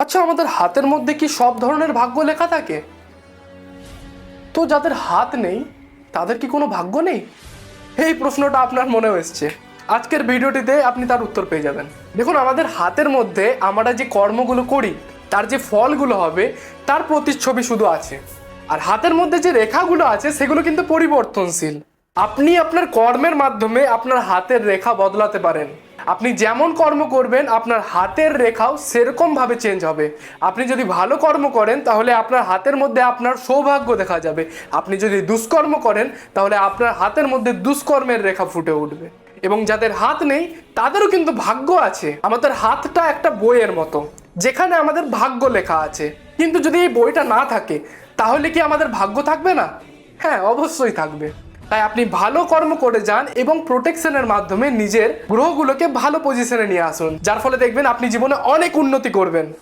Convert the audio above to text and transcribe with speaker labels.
Speaker 1: আচ্ছা, আমাদের হাতের মধ্যে কি সব ধরনের ভাগ্য লেখা থাকে? তো যাদের হাত নেই তাদের কি কোনো ভাগ্য নেই? এই প্রশ্নটা আপনার মনেও এসছে। আজকের ভিডিওটিতে আপনি তার উত্তর পেয়ে যাবেন। দেখুন, আমাদের হাতের মধ্যে আমরা যে কর্মগুলো করি তার যে ফলগুলো হবে তার প্রতিচ্ছবি শুধু আছে। আর হাতের মধ্যে যে রেখাগুলো আছে সেগুলো কিন্তু পরিবর্তনশীল। আপনি আপনার কর্মের মাধ্যমে আপনার হাতের রেখা বদলাতে পারেন। আপনি যেমন কর্ম করবেন আপনার হাতের রেখাও সেরকম ভাবে চেঞ্জ হবে। আপনি যদি ভালো কর্ম করেন তাহলে আপনার হাতের মধ্যে আপনার সৌভাগ্য দেখা যাবে। আপনি যদি দুষ্কর্ম করেন তাহলে আপনার হাতের মধ্যে দুষ্কর্মের রেখা ফুটে উঠবে। এবং যাদের হাত নেই তাদেরও কিন্তু ভাগ্য আছে। আমাদের হাতটা একটা বইয়ের মতো যেখানে আমাদের ভাগ্য লেখা আছে। কিন্তু যদি এই বইটা না থাকে তাহলে কি আমাদের ভাগ্য থাকবে না? হ্যাঁ, অবশ্যই থাকবে। তাই আপনি ভালো কর্ম করে যান এবং প্রোটেকশনের মাধ্যমে নিজের গ্রহগুলোকে ভালো পজিশনে নিয়ে আসুন, যার ফলে দেখবেন আপনি জীবনে অনেক উন্নতি করবেন।